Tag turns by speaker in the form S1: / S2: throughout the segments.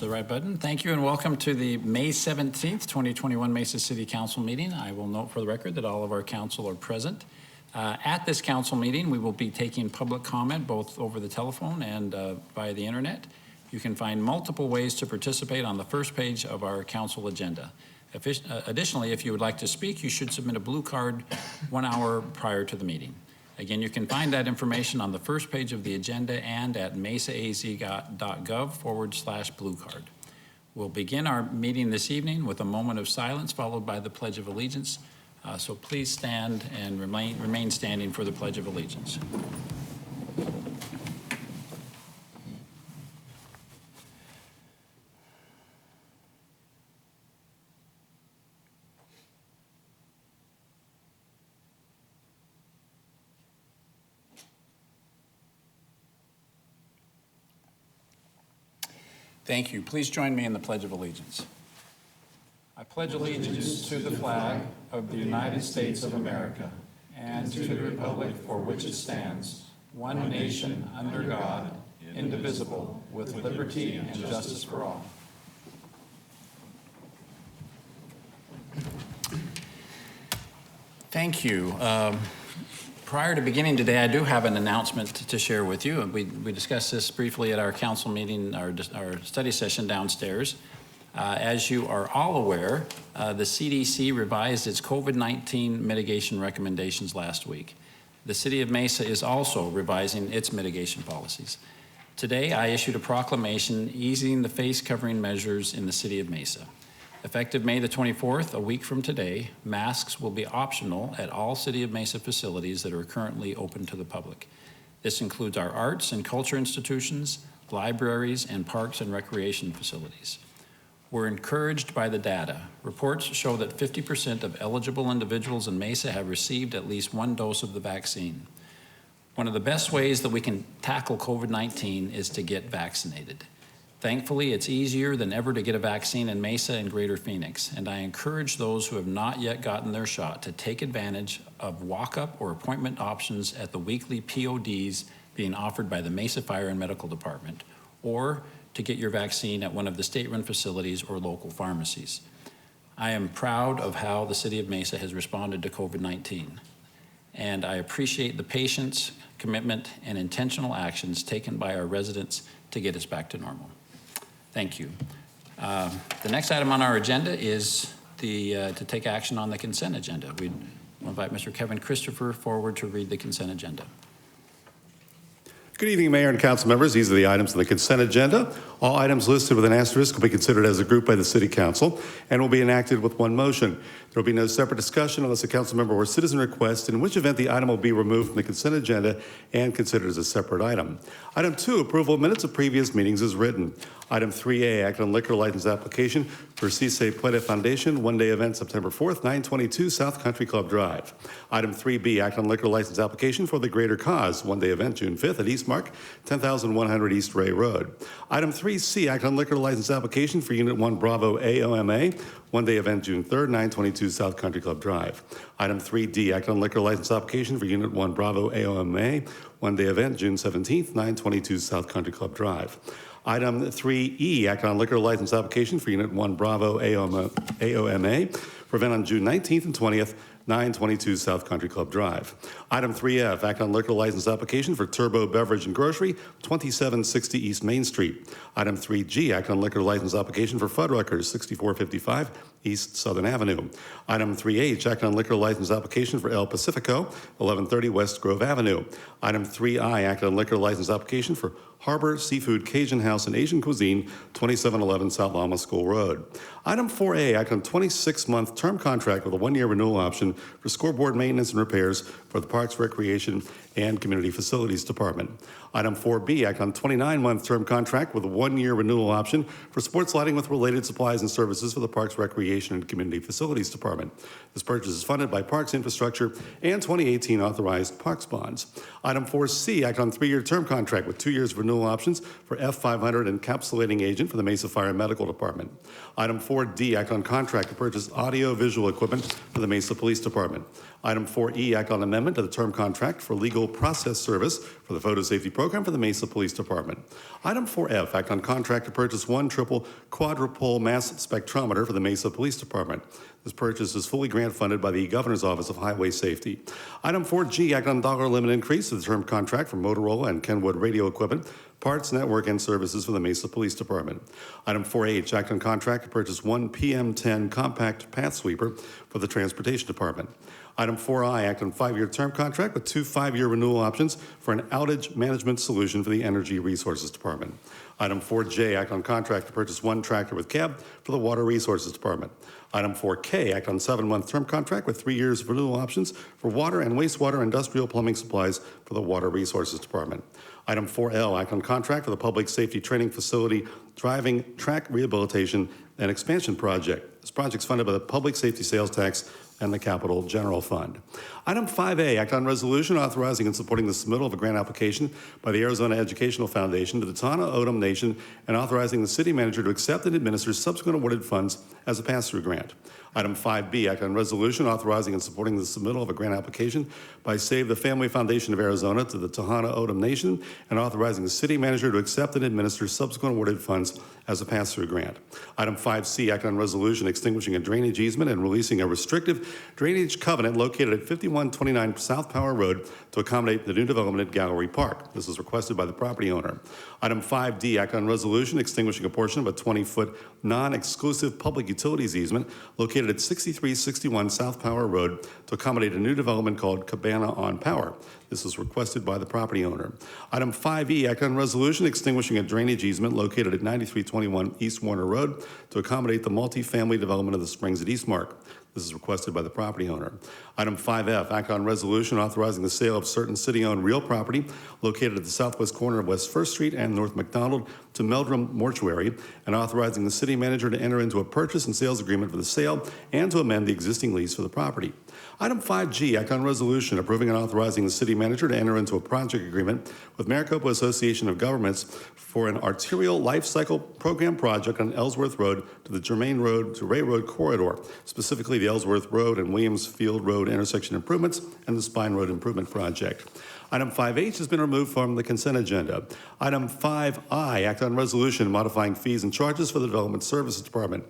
S1: the right button. Thank you and welcome to the May 17th, 2021 Mesa City Council meeting. I will note for the record that all of our council are present. At this council meeting, we will be taking public comment both over the telephone and via the internet. You can find multiple ways to participate on the first page of our council agenda. Additionally, if you would like to speak, you should submit a blue card 1 hour prior to the meeting. Again, you can find that information on the first page of the agenda and at mesaaz.gov/blue card. We'll begin our meeting this evening with a moment of silence followed by the Pledge of Allegiance. So please stand and remain standing for the Pledge of Allegiance. Thank you. Please join me in the Pledge of Allegiance. I pledge allegiance to the flag of the United States of America and to the republic for which it stands, one nation under God, indivisible, with liberty and justice for all. Thank you. Prior to beginning today, I do have an announcement to share with you. We discussed this briefly at our council meeting, our study session downstairs. As you are all aware, the CDC revised its COVID-19 mitigation recommendations last week. The City of Mesa is also revising its mitigation policies. Today, I issued a proclamation easing the face covering measures in the City of Mesa. Effective May the 24th, a week from today, masks will be optional at all City of Mesa facilities that are currently open to the public. This includes our arts and culture institutions, libraries, and parks and recreation facilities. We're encouraged by the data. Reports show that 50% of eligible individuals in Mesa have received at least one dose of the vaccine. One of the best ways that we can tackle COVID-19 is to get vaccinated. Thankfully, it's easier than ever to get a vaccine in Mesa and Greater Phoenix, and I encourage those who have not yet gotten their shot to take advantage of walk-up or appointment options at the weekly PODs being offered by the Mesa Fire and Medical Department, or to get your vaccine at one of the state-run facilities or local pharmacies. I am proud of how the City of Mesa has responded to COVID-19, and I appreciate the patience, commitment, and intentional actions taken by our residents to get us back to normal. Thank you. The next item on our agenda is to take action on the consent agenda. We invite Mr. Kevin Christopher forward to read the consent agenda.
S2: Good evening, Mayor and Council members. These are the items on the consent agenda. All items listed with an asterisk will be considered as a group by the City Council and will be enacted with one motion. There will be no separate discussion unless a council member or citizen requests, in which event the item will be removed from the consent agenda and considered as a separate item. Item 2, approval of minutes of previous meetings is written. Item 3A, act on liquor license application for Cisse Puede Foundation, one-day event September 4th, 922 South Country Club Drive. Item 3B, act on liquor license application for the Greater Cause, one-day event June 5th at Eastmark, 10,100 East Ray Road. Item 3C, act on liquor license application for Unit 1 Bravo AOMA, one-day event June 3rd, 922 South Country Club Drive. Item 3D, act on liquor license application for Unit 1 Bravo AOMA, one-day event June 17th, 922 South Country Club Drive. Item 3E, act on liquor license application for Unit 1 Bravo AOMA for event on June 19th and 20th, 922 South Country Club Drive. Item 3F, act on liquor license application for Turbo Beverage and Grocery, 2760 East Main Street. Item 3G, act on liquor license application for Fuddruckers, 6455 East Southern Avenue. Item 3H, act on liquor license application for El Pacifico, 1130 West Grove Avenue. Item 3I, act on liquor license application for Harbor Seafood Cajun House and Asian Cuisine, 2711 South Lama School Road. Item 4A, act on 26-month term contract with a one-year renewal option for scoreboard maintenance and repairs for the Parks, Recreation, and Community Facilities Department. Item 4B, act on 29-month term contract with a one-year renewal option for sports lighting with related supplies and services for the Parks, Recreation, and Community Facilities Department. This purchase is funded by Parks Infrastructure and 2018 authorized Parks bonds. Item 4C, act on 3-year term contract with 2 years renewal options for F500 encapsulating agent for the Mesa Fire and Medical Department. Item 4D, act on contract to purchase audio-visual equipment for the Mesa Police Department. Item 4E, act on amendment to the term contract for legal process service for the photo safety program for the Mesa Police Department. Item 4F, act on contract to purchase one triple quadruple mass spectrometer for the Mesa Police Department. This purchase is fully grant funded by the Governor's Office of Highway Safety. Item 4G, act on dollar limit increase to the term contract for Motorola and Kenwood radio equipment, parts, network, and services for the Mesa Police Department. Item 4H, act on contract to purchase one PM10 compact path sweeper for the Transportation Department. Item 4I, act on 5-year term contract with 2 5-year renewal options for an outage management solution for the Energy Resources Department. Item 4J, act on contract to purchase one tractor with cab for the Water Resources Department. Item 4K, act on 7-month term contract with 3 years of renewal options for water and wastewater industrial plumbing supplies for the Water Resources Department. Item 4L, act on contract for the Public Safety Training Facility Driving Track Rehabilitation and Expansion Project. This project is funded by the Public Safety Sales Tax and the Capital General Fund. Item 5A, act on resolution authorizing and supporting the submittal of a grant application by the Arizona Educational Foundation to the Tohono O'odham Nation and authorizing the city manager to accept and administer subsequent awarded funds as a pass-through grant. Item 5B, act on resolution authorizing and supporting the submittal of a grant application by Save the Family Foundation of Arizona to the Tohono O'odham Nation and authorizing the city manager to accept and administer subsequent awarded funds as a pass-through grant. Item 5C, act on resolution extinguishing a drainage easement and releasing a restrictive drainage covenant located at 5129 South Power Road to accommodate the new development at Gallery Park. This is requested by the property owner. Item 5D, act on resolution extinguishing a portion of a 20-foot non-exclusive public utilities easement located at 6361 South Power Road to accommodate a new development called Cabana on Power. This is requested by the property owner. Item 5E, act on resolution extinguishing a drainage easement located at 9321 East Warner Road to accommodate the multifamily development of the Springs at Eastmark. This is requested by the property owner. Item 5F, act on resolution authorizing the sale of certain city-owned real property located at the southwest corner of West First Street and North McDonald to Meldrum Mortuary, and authorizing the city manager to enter into a purchase and sales agreement for the sale and to amend the existing lease for the property. Item 5G, act on resolution approving and authorizing the city manager to enter into a project agreement with Maricopa Association of Governments for an arterial life cycle program project on Ellsworth Road to the Germain Road to Ray Road corridor, specifically the Ellsworth Road and Williams Field Road intersection improvements and the Spine Road improvement project. Item 5H has been removed from the consent agenda. Item 5I, act on resolution modifying fees and charges for the Development Services Department.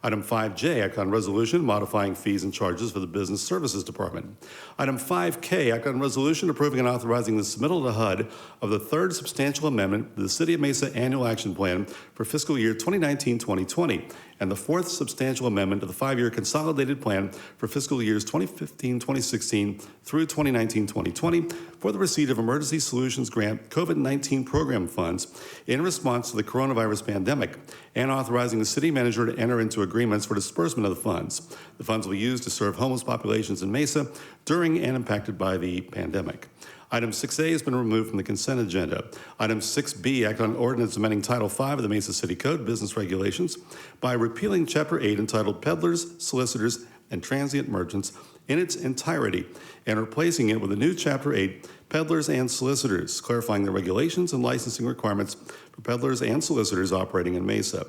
S2: Item 5J, act on resolution modifying fees and charges for the Business Services Department. Item 5K, act on resolution approving and authorizing the submittal to HUD of the third substantial amendment to the City of Mesa Annual Action Plan for fiscal year 2019-2020, and the fourth substantial amendment to the 5-year consolidated plan for fiscal years 2015-2016 through 2019-2020 for the receipt of Emergency Solutions Grant COVID-19 program funds in response to the coronavirus pandemic, and authorizing the city manager to enter into agreements for disbursement of the funds. The funds will be used to serve homeless populations in Mesa during and impacted by the pandemic. Item 6A has been removed from the consent agenda. Item 6B, act on ordinance amending Title 5 of the Mesa City Code, Business Regulations, by repealing Chapter 8 entitled Peddlers, Solicitors, and Transient Merchants in its entirety and replacing it with a new Chapter 8, Peddlers and Solicitors, clarifying the regulations and licensing requirements for peddlers and solicitors operating in Mesa.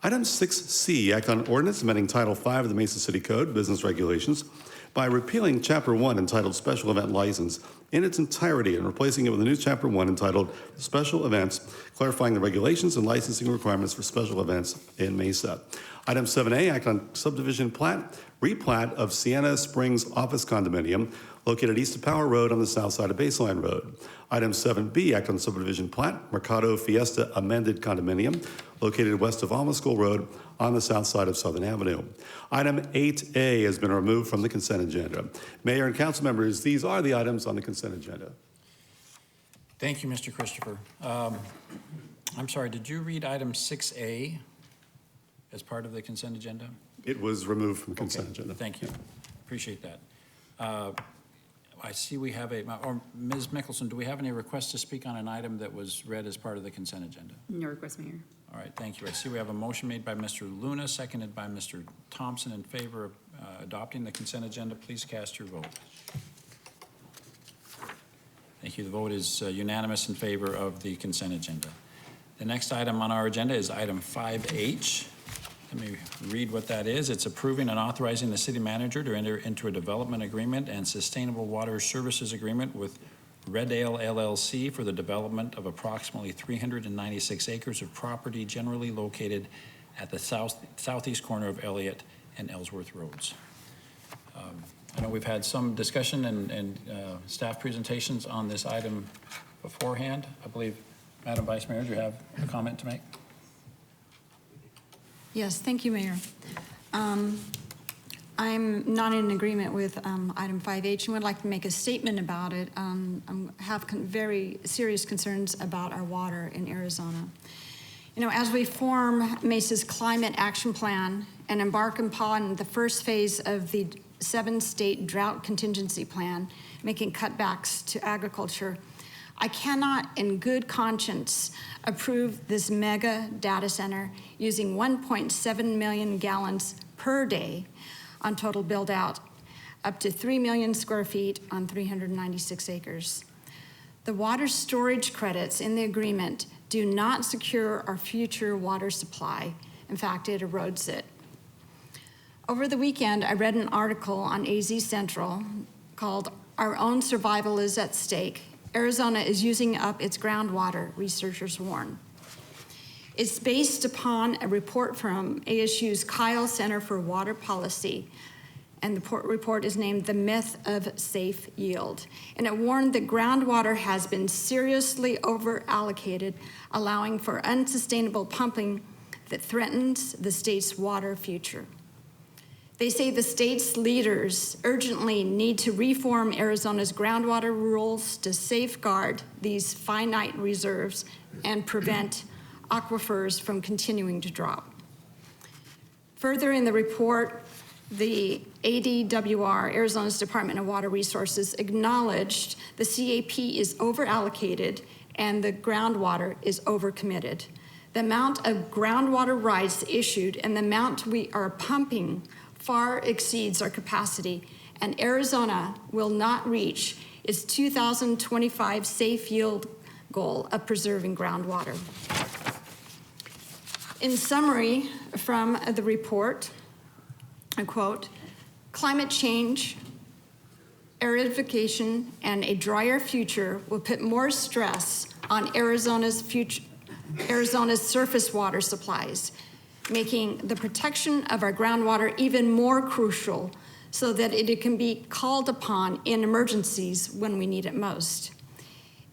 S2: Item 6C, act on ordinance amending Title 5 of the Mesa City Code, Business Regulations, by repealing Chapter 1 entitled Special Event License in its entirety and replacing it with a new Chapter 1 entitled Special Events, clarifying the regulations and licensing requirements for special events in Mesa. Item 7A, act on subdivision replat of Sienna Springs Office Condominium located east of Power Road on the south side of Baseline Road. Item 7B, act on subdivision plat, Mercado Fiesta Amended Condominium located west of Alma School Road on the south side of Southern Avenue. Item 8A has been removed from the consent agenda. Mayor and council members, these are the items on the consent agenda.
S1: Thank you, Mr. Christopher. I'm sorry, did you read item 6A as part of the consent agenda?
S2: It was removed from the consent agenda.
S1: Thank you. Appreciate that. I see we have or Ms. Mickelson, do we have any requests to speak on an item that was read as part of the consent agenda?
S3: No request, Mayor.
S1: All right, thank you. I see we have a motion made by Mr. Luna, seconded by Mr. Thompson in favor of adopting the consent agenda. Please cast your vote. Thank you. The vote is unanimous in favor of the consent agenda. The next item on our agenda is item 5H. Let me read what that is. It's approving and authorizing the city manager to enter into a development agreement and sustainable water services agreement with Red Ale LLC for the development of approximately 396 acres of property generally located at the southeast corner of Elliott and Ellsworth Roads. I know we've had some discussion and staff presentations on this item beforehand. I believe, Madam Vice Mayor, do you have a comment to make?
S3: Yes, thank you, Mayor. I'm not in agreement with item 5H and would like to make a statement about it. I have very serious concerns about our water in Arizona. You know, as we form Mesa's Climate Action Plan and embark upon the first phase of the 7-state drought contingency plan, making cutbacks to agriculture, I cannot in good conscience approve this mega data center using 1.7 million gallons per day on total build out, up to 3 million square feet on 396 acres. The water storage credits in the agreement do not secure our future water supply. In fact, it erodes it. Over the weekend, I read an article on AZ Central called "Our Own Survival is at Stake. Arizona is using up its groundwater," researchers warn. It's based upon a report from ASU's Kyle Center for Water Policy, and the report is named "The Myth of Safe Yield." And it warned that groundwater has been seriously over-allocated, allowing for unsustainable pumping that threatens the state's water future. They say the state's leaders urgently need to reform Arizona's groundwater rules to safeguard these finite reserves and prevent aquifers from continuing to drop. Further in the report, the ADWR, Arizona's Department of Water Resources, acknowledged the CAP is over-allocated and the groundwater is overcommitted. The amount of groundwater rights issued and the amount we are pumping far exceeds our capacity, and Arizona will not reach its 2025 safe yield goal of preserving groundwater. In summary from the report, I quote, "Climate change, aridification, and a drier future will put more stress on Arizona's surface water supplies, making the protection of our groundwater even more crucial so that it can be called upon in emergencies when we need it most.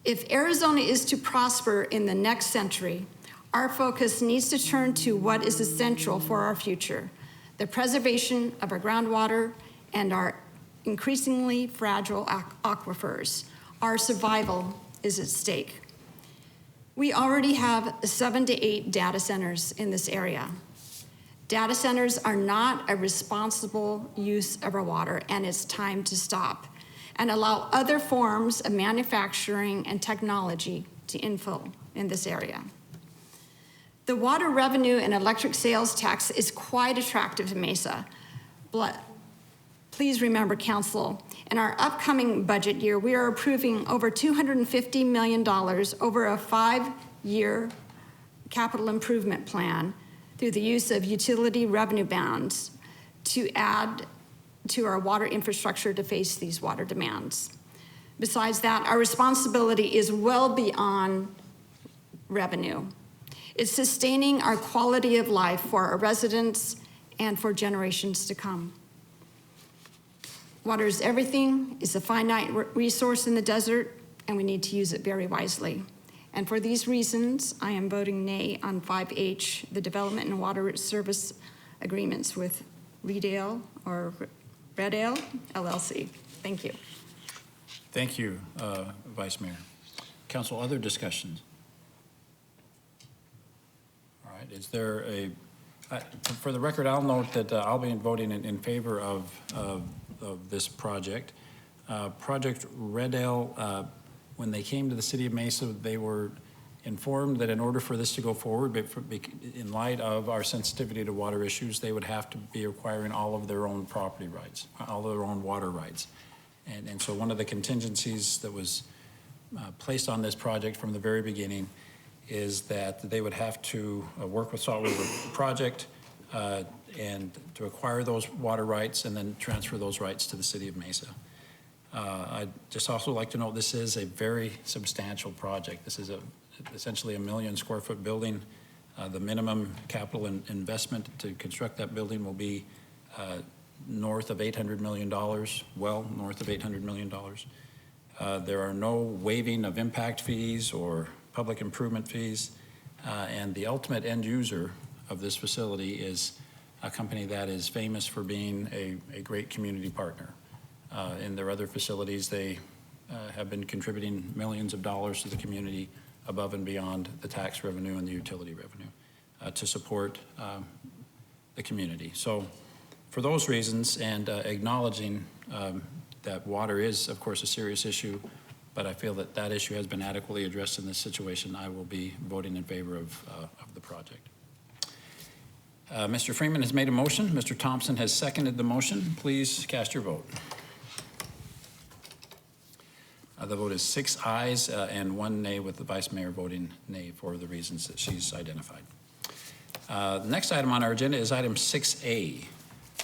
S3: If Arizona is to prosper in the next century, our focus needs to turn to what is essential for our future: the preservation of our groundwater and our increasingly fragile aquifers. Our survival is at stake. We already have 7 to 8 data centers in this area. Data centers are not a responsible use of our water, and it's time to stop and allow other forms of manufacturing and technology to infill in this area. The water revenue and electric sales tax is quite attractive to Mesa. But please remember, Council, in our upcoming budget year, we are approving over $250 million over a 5-year capital improvement plan through the use of utility revenue bonds to add to our water infrastructure to face these water demands. Besides that, our responsibility is well beyond revenue. It's sustaining our quality of life for our residents and for generations to come. Water is everything. It's a finite resource in the desert, and we need to use it very wisely. And for these reasons, I am voting nay on 5H, the development and water service agreements with Red Ale LLC. Thank you.
S1: Thank you, Vice Mayor. Council, other discussions? All right, is there for the record, I'll note that I'll be voting in favor of this project. Project Red Ale, when they came to the city of Mesa, they were informed that in order for this to go forward, in light of our sensitivity to water issues, they would have to be acquiring all of their own property rights, all of their own water rights. And so one of the contingencies that was placed on this project from the very beginning is that they would have to work with Salt River Project and to acquire those water rights and then transfer those rights to the city of Mesa. I'd just also like to note this is a very substantial project. This is essentially a 1 million square foot building. The minimum capital investment to construct that building will be north of $800 million, well north of $800 million. There are no waiving of impact fees or public improvement fees, and the ultimate end user of this facility is a company that is famous for being a great community partner. In their other facilities, they have been contributing millions of dollars to the community above and beyond the tax revenue and the utility revenue to support the community. So for those reasons, and acknowledging that water is, of course, a serious issue, but I feel that that issue has been adequately addressed in this situation, I will be voting in favor of the project. Mr. Freeman has made a motion. Mr. Thompson has seconded the motion. Please cast your vote. The vote is 6 ayes and 1 nay, with the vice mayor voting nay for the reasons that she's identified. The next item on our agenda is item 6A.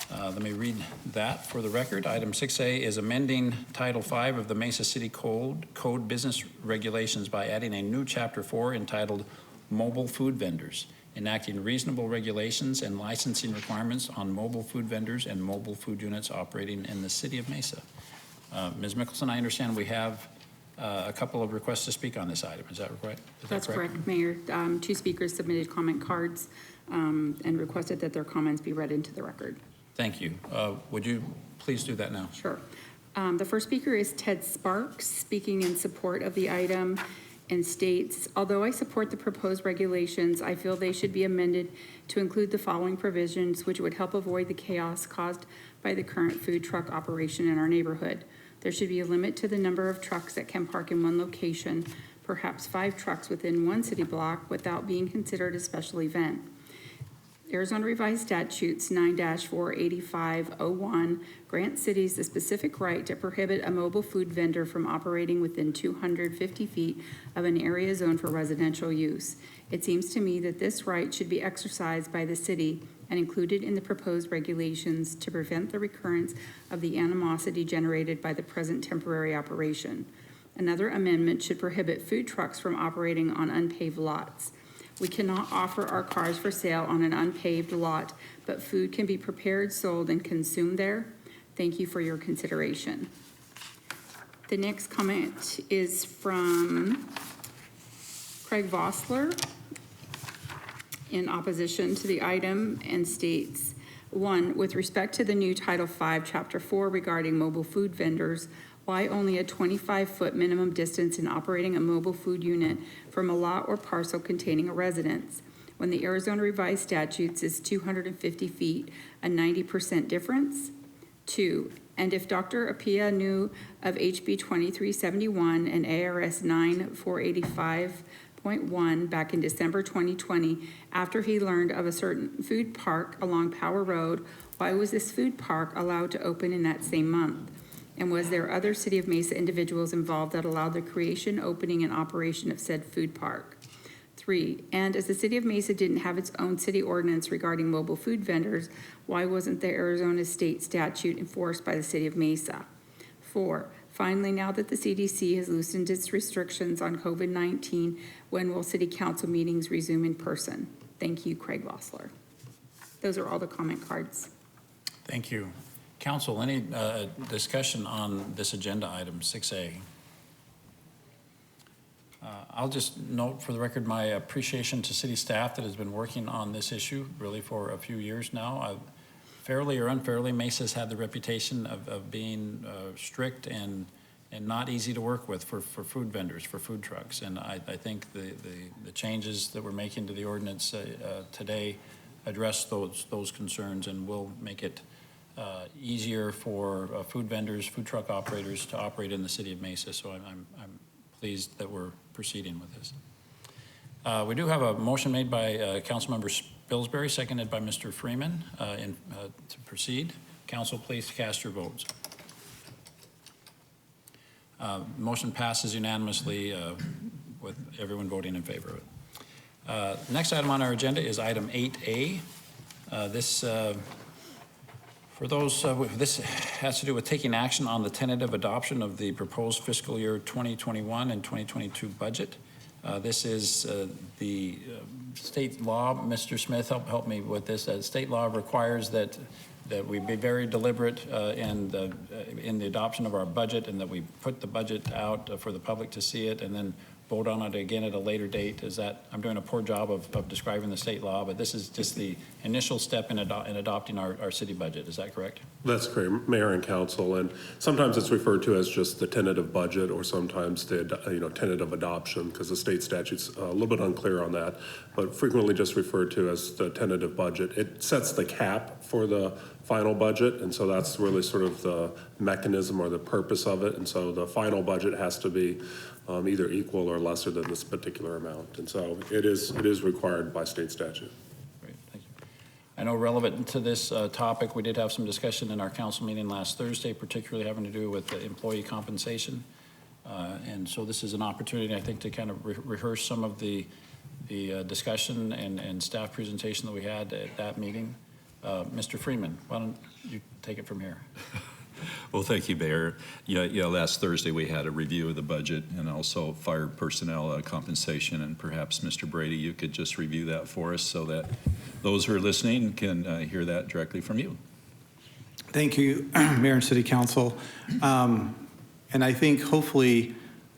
S1: Let me read that for the record. Item 6A is amending Title V of the Mesa City Code Business Regulations by adding a new Chapter 4 entitled Mobile Food Vendors, enacting reasonable regulations and licensing requirements on mobile food vendors and mobile food units operating in the city of Mesa. Ms. Mickelson, I understand we have a couple of requests to speak on this item. Is that right?
S4: That's correct, Mayor. 2 speakers submitted comment cards and requested that their comments be read into the record.
S1: Thank you. Would you please do that now?
S4: Sure. The first speaker is Ted Sparks, speaking in support of the item, and states, although I support the proposed regulations, I feel they should be amended to include the following provisions, which would help avoid the chaos caused by the current food truck operation in our neighborhood. There should be a limit to the number of trucks that can park in one location, perhaps 5 trucks within one city block without being considered a special event. Arizona Revised Statutes 9-48501 grant cities the specific right to prohibit a mobile food vendor from operating within 250 feet of an area zoned for residential use. It seems to me that this right should be exercised by the city and included in the proposed regulations to prevent the recurrence of the animosity generated by the present temporary operation. Another amendment should prohibit food trucks from operating on unpaved lots. We cannot offer our cars for sale on an unpaved lot, but food can be prepared, sold, and consumed there. Thank you for your consideration. The next comment is from Craig Vossler in opposition to the item and states, 1, with respect to the new Title V, Chapter 4 regarding mobile food vendors, why only a 25-foot minimum distance in operating a mobile food unit from a lot or parcel containing a residence, when the Arizona Revised Statutes is 250 feet, a 90% difference? 2, and if Dr. Apia knew of HB 2371 and ARS 9485.1 back in December 2020, after he learned of a certain food park along Power Road, why was this food park allowed to open in that same month? And was there other City of Mesa individuals involved that allowed the creation, opening, and operation of said food park? 3, and as the City of Mesa didn't have its own city ordinance regarding mobile food vendors, why wasn't the Arizona state statute enforced by the City of Mesa? 4, finally, now that the CDC has loosened its restrictions on COVID-19, when will City Council meetings resume in person? Thank you, Craig Vossler. Those are all the comment cards.
S1: Thank you. Council, any discussion on this agenda item 6A? I'll just note for the record my appreciation to city staff that has been working on this issue really for a few years now. Fairly or unfairly, Mesa's had the reputation of being strict and not easy to work with for food vendors, for food trucks. And I think the changes that we're making to the ordinance today address those concerns and will make it easier for food vendors, food truck operators to operate in the city of Mesa. So I'm pleased that we're proceeding with this. We do have a motion made by Councilmember Spilsbury, seconded by Mr. Freeman to proceed. Council, please cast your votes. Motion passes unanimously with everyone voting in favor of it. Next item on our agenda is item 8A. For those, this has to do with taking action on the tentative adoption of the proposed fiscal year 2021 and 2022 budget. This is the state law. Mr. Smith, help me with this. State law requires that we be very deliberate in the adoption of our budget, and that we put the budget out for the public to see it, and then vote on it again at a later date. I'm doing a poor job of describing the state law, but this is just the initial step in adopting our city budget. Is that correct?
S5: That's correct, Mayor and Council, and sometimes it's referred to as just the tentative budget, or sometimes the tentative adoption, because the state statute's a little bit unclear on that, but frequently just referred to as the tentative budget. It sets the cap for the final budget, and so that's really sort of the mechanism or the purpose of it, and so the final budget has to be either equal or lesser than this particular amount, and so it is required by state statute.
S1: Great, thank you. I know relevant to this topic, we did have some discussion in our council meeting last Thursday, particularly having to do with the employee compensation. And so this is an opportunity, I think, to kind of rehearse some of the discussion and staff presentation that we had at that meeting. Mr. Freeman, why don't you take it from here?
S6: Well, thank you, Mayor. Last Thursday we had a review of the budget and also fire personnel compensation, and perhaps Mr. Brady, you could just review that for us so that those who are listening can hear that directly from you.
S7: Thank you, Mayor and City Council. And I think hopefully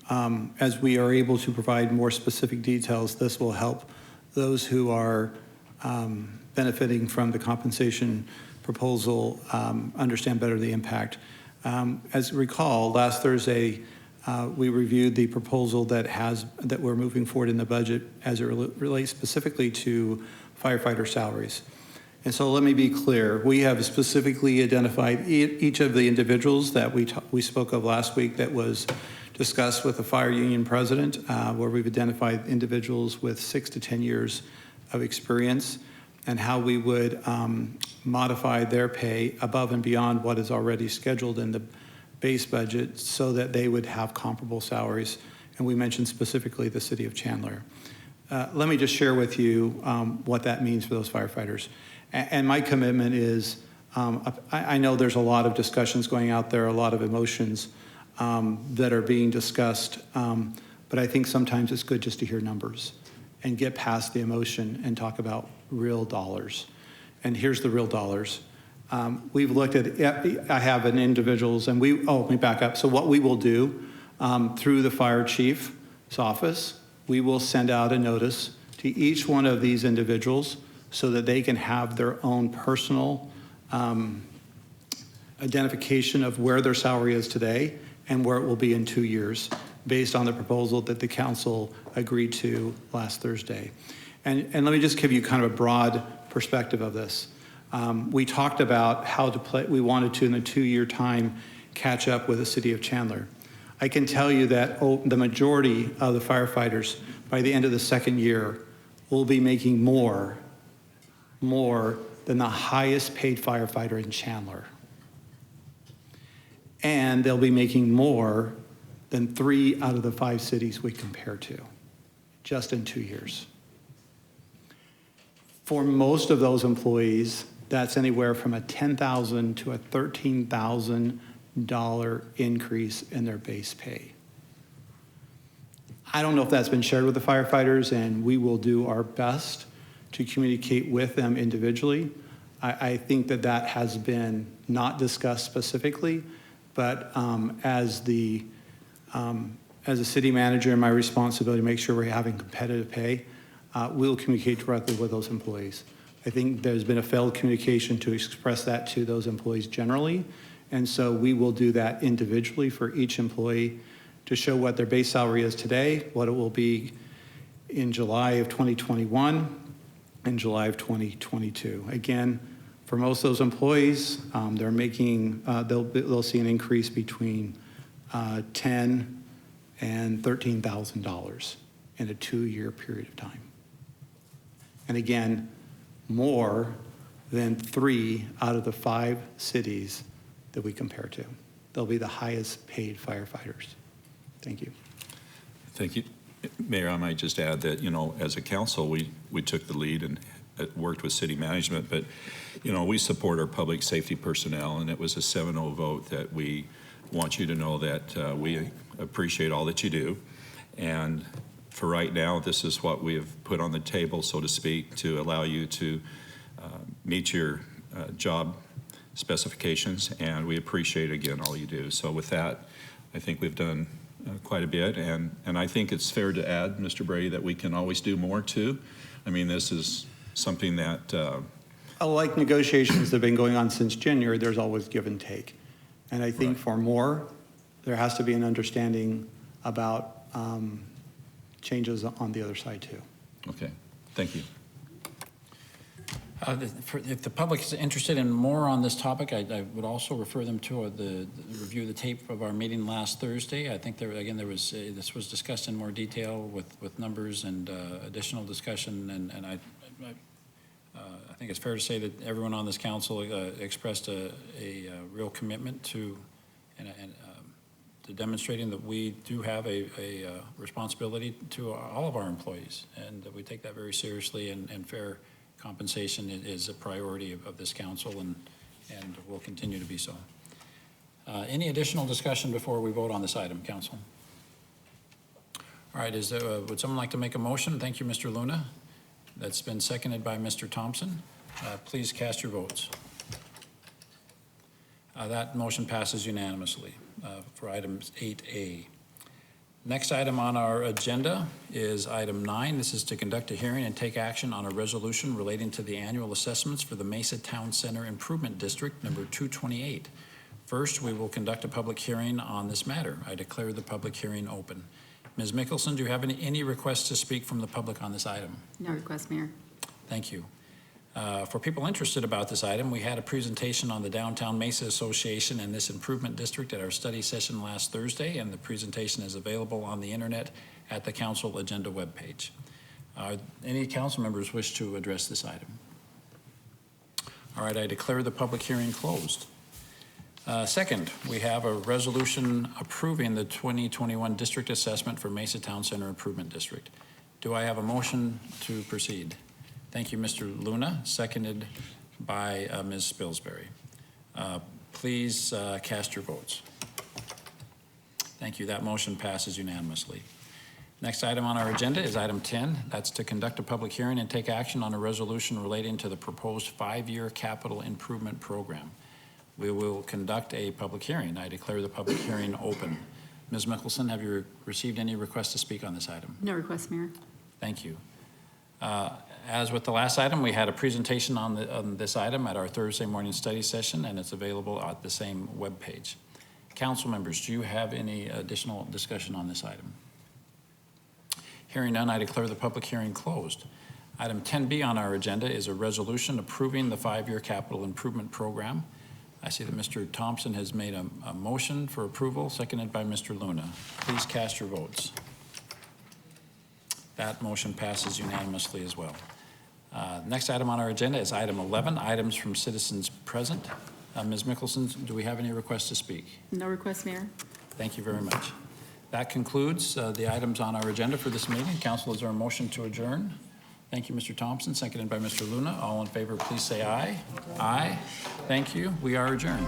S7: as we are able to provide more specific details, this will help those who are benefiting from the compensation proposal understand better the impact. As you recall, last Thursday, we reviewed the proposal that we're moving forward in the budget as it relates specifically to firefighter salaries. And so let me be clear, we have specifically identified each of the individuals that we spoke of last week that was discussed with the fire union president, where we've identified individuals with 6 to 10 years of experience, and how we would modify their pay above and beyond what is already scheduled in the base budget so that they would have comparable salaries. And we mentioned specifically the city of Chandler. Let me just share with you what that means for those firefighters. And my commitment is, I know there's a lot of discussions going out there, a lot of emotions that are being discussed, but I think sometimes it's good just to hear numbers and get past the emotion and talk about real dollars. And here's the real dollars. We've looked at, I have an individuals, and let me back up. So what we will do through the fire chief's office, we will send out a notice to each one of these individuals so that they can have their own personal identification of where their salary is today and where it will be in 2 years, based on the proposal that the council agreed to last Thursday. And let me just give you kind of a broad perspective of this. We talked about how we wanted to, in a 2-year time, catch up with the city of Chandler. I can tell you that the majority of the firefighters, by the end of the second year, will be making more than the highest paid firefighter in Chandler. And they'll be making more than 3 out of the 5 cities we compare to, just in 2 years. For most of those employees, that's anywhere from a $10,000 to a $13,000 increase in their base pay. I don't know if that's been shared with the firefighters, and we will do our best to communicate with them individually. I think that has been not discussed specifically, but as a city manager, and my responsibility to make sure we're having competitive pay, we'll communicate directly with those employees. I think there's been a failed communication to express that to those employees generally, and so we will do that individually for each employee to show what their base salary is today, what it will be in July of 2021, and July of 2022. Again, for most of those employees, they're making, they'll see an increase between $10,000 and $13,000 in a 2-year period of time. And again, more than 3 out of the 5 cities that we compare to. They'll be the highest paid firefighters. Thank you.
S6: Thank you. Mayor, I might just add that, as a council, we took the lead in worked with city management, but, we support our public safety personnel, and it was a 7-0 vote that we want you to know that we appreciate all that you do. And for right now, this is what we have put on the table, so to speak, to allow you to meet your job specifications, and we appreciate, again, all you do. So with that, I think we've done quite a bit, and I think it's fair to add, Mr. Brady, that we can always do more, too. I mean, this is something that,
S7: Like negotiations that have been going on since January, there's always give and take. And I think for more, there has to be an understanding about changes on the other side, too.
S6: okay, thank you.
S1: If the public is interested in more on this topic, I would also refer them to the review of the tape of our meeting last Thursday. I think this was discussed in more detail with numbers and additional discussion, and I think it's fair to say that everyone on this council expressed a real commitment to demonstrating that we do have a responsibility to all of our employees, and that we take that very seriously, and fair compensation is a priority of this council, and will continue to be so. Any additional discussion before we vote on this item, council? All right, would someone like to make a motion? Thank you, Mr. Luna. That's been seconded by Mr. Thompson. Please cast your votes. That motion passes unanimously for item 8A. Next item on our agenda is item 9. This is to conduct a hearing and take action on a resolution relating to the annual assessments for the Mesa Town Center Improvement District number 228. First, we will conduct a public hearing on this matter. I declare the public hearing open. Ms. Mickelson, do you have any requests to speak from the public on this item?
S4: No request, Mayor.
S1: Thank you. For people interested about this item, we had a presentation on the Downtown Mesa Association and this improvement district at our study session last Thursday, and the presentation is available on the internet at the council agenda webpage. Any council members wish to address this item? All right, I declare the public hearing closed. Second, we have a resolution approving the 2021 district assessment for Mesa Town Center Improvement District. Do I have a motion to proceed? Thank you, Mr. Luna, seconded by Ms. Spilsbury. Please cast your votes. Thank you. That motion passes unanimously. Next item on our agenda is item 10. That's to conduct a public hearing and take action on a resolution relating to the proposed 5-year capital improvement program. We will conduct a public hearing. I declare the public hearing open. Ms. Mickelson, have you received any requests to speak on this item?
S4: No request, Mayor.
S1: Thank you. As with the last item, we had a presentation on this item at our Thursday morning study session, and it's available at the same webpage. Council members, do you have any additional discussion on this item? Hearing none, I declare the public hearing closed. Item 10B on our agenda is a resolution approving the 5-year capital improvement program. I see that Mr. Thompson has made a motion for approval, seconded by Mr. Luna. Please cast your votes. That motion passes unanimously as well. Next item on our agenda is item 11, items from citizens present. Ms. Mickelson, do we have any requests to speak?
S4: No request, Mayor.
S1: Thank you very much. That concludes the items on our agenda for this meeting. Council, is there a motion to adjourn? Thank you, Mr. Thompson, seconded by Mr. Luna. All in favor, please say aye. Aye. Thank you. We are adjourned.